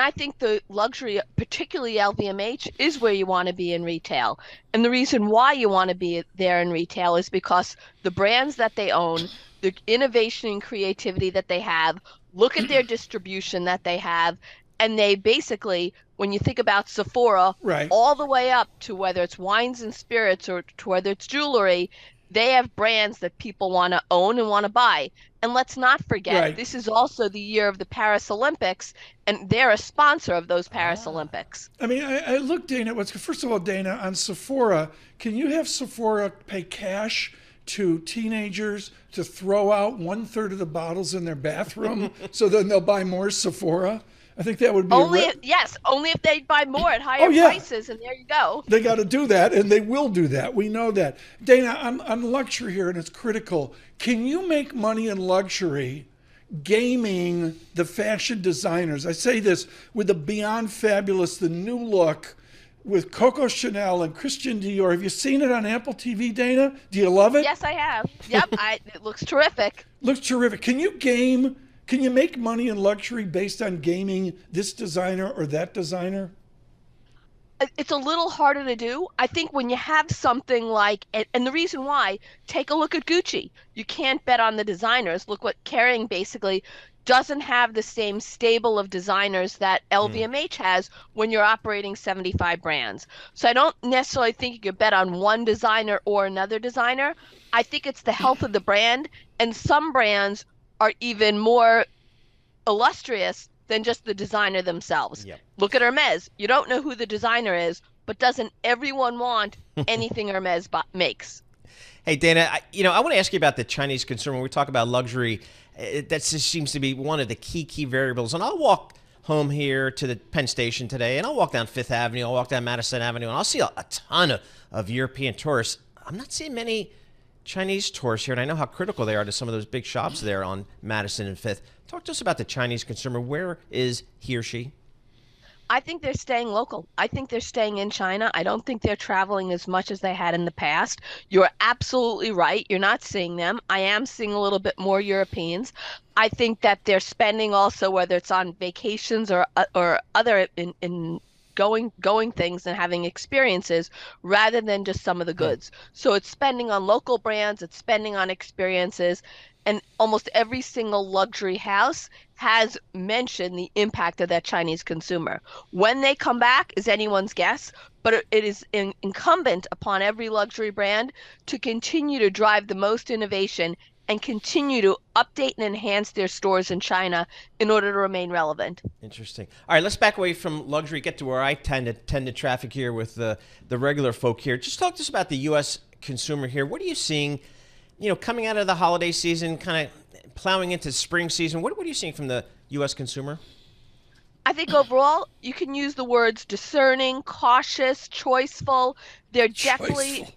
I think the luxury, particularly LVMH, is where you want to be in retail. And the reason why you want to be there in retail is because the brands that they own, the innovation and creativity that they have, look at their distribution that they have, and they basically, when you think about Sephora, Right. all the way up to whether it's wines and spirits or to whether it's jewelry, they have brands that people want to own and want to buy. And let's not forget, Right. this is also the year of the Paris Olympics, and they're a sponsor of those Paris Olympics. I mean, I look, Dana, first of all, Dana, on Sephora, can you have Sephora pay cash to teenagers to throw out 1/3 of the bottles in their bathroom so then they'll buy more Sephora? I think that would be Only if they buy more at higher Oh, yeah. prices, and there you go. They got to do that, and they will do that. We know that. Dana, on luxury here, and it's critical. Can you make money in luxury gaming the fashion designers? I say this with the Beyond Fabulous, the new look with Coco Chanel and Christian Dior. Have you seen it on Apple TV, Dana? Do you love it? Yes, I have. Yep, it looks terrific. Looks terrific. Can you make money in luxury based on gaming this designer or that designer? It's a little harder to do. I think when you have something like, and the reason why, take a look at Gucci. You can't bet on the designers. Look what Kering basically doesn't have the same stable of designers that LVMH has when you're operating 75 brands. So I don't necessarily think you could bet on one designer or another designer. I think it's the health of the brand, and some brands are even more illustrious than just the designer themselves. Yep. Look at Hermes. You don't know who the designer is, but doesn't everyone want anything Hermes makes? Hey, Dana, I want to ask you about the Chinese consumer. When we talk about luxury, that just seems to be one of the key variables. And I'll walk home here to the Penn Station today, and I'll walk down Fifth Avenue, I'll walk down Madison Avenue, and I'll see a ton of European tourists. I'm not seeing many Chinese tourists here, and I know how critical they are to some of those big shops there on Madison and Fifth. Talk to us about the Chinese consumer. Where is he or she? I think they're staying local. I think they're staying in China. I don't think they're traveling as much as they had in the past. You're absolutely right. You're not seeing them. I am seeing a little bit more Europeans. I think that they're spending also, whether it's on vacations or other in going things and having experiences rather than just some of the goods. So it's spending on local brands, it's spending on experiences, and almost every single luxury house has mentioned the impact of that Chinese consumer. When they come back is anyone's guess, but it is incumbent upon every luxury brand to continue to drive the most innovation and continue to update and enhance their stores in China in order to remain relevant. Interesting. All right, let's back away from luxury, get to where I tend to traffic here with the regular folk here. Just talk to us about the U.S. consumer here. What are you seeing, coming out of the holiday season, kind of plowing into spring season? What are you seeing from the U.S. consumer? I think overall, you can use the words discerning, cautious, choiceful. They're definitely,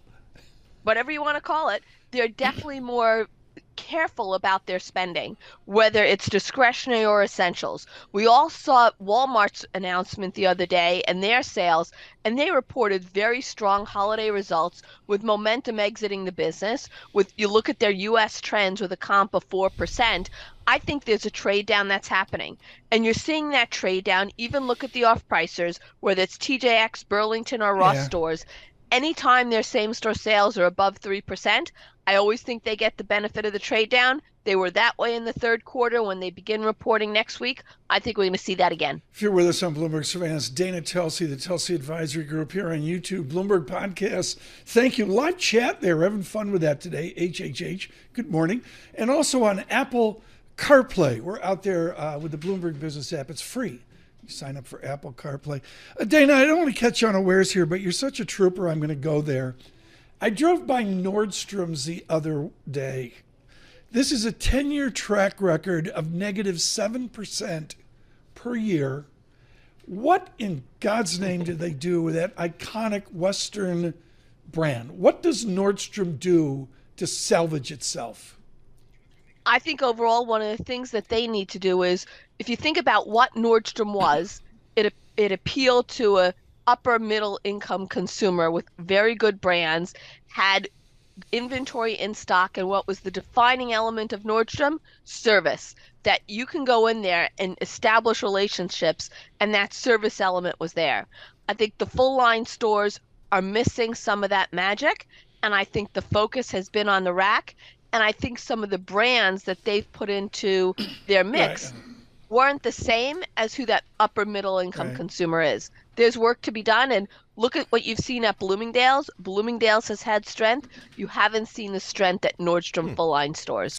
whatever you want to call it, they're definitely more careful about their spending, whether it's discretionary or essentials. We all saw Walmart's announcement the other day and their sales, and they reported very strong holiday results with momentum exiting the business. You look at their U.S. trends with a comp of 4%, I think there's a trade down that's happening. And you're seeing that trade down. Even look at the off-pricers, whether it's TJX, Burlington, or Ross stores. Anytime their same-store sales are above 3%, I always think they get the benefit of the trade down. They were that way in the third quarter. When they begin reporting next week, I think we're going to see that again. If you're with us on Bloomberg Surveillance, Dana Telsey, the Telsey Advisory Group here on YouTube, Bloomberg Podcast. Thank you. Live chat there. We're having fun with that today. HHH. Good morning. And also on Apple CarPlay. We're out there with the Bloomberg Business app. It's free. You sign up for Apple CarPlay. Dana, I don't want to catch you unawares here, but you're such a trooper. I'm going to go there. I drove by Nordstrom's the other day. This is a 10-year track record of negative 7% per year. What in God's name did they do with that iconic Western brand? What does Nordstrom do to salvage itself? I think overall one of the things that they need to do is, if you think about what Nordstrom was, it appealed to a upper middle income consumer with very good brands, had inventory in stock, and what was the defining element of Nordstrom? Service. That you can go in there and establish relationships, and that service element was there. I think the full line stores are missing some of that magic, and I think the focus has been on the rack, and I think some of the brands that they've put into their mix weren't the same as who that upper middle income consumer is. There's work to be done, and look at what you've seen at Bloomingdale's. Bloomingdale's has had strength. You haven't seen the strength at Nordstrom full line stores.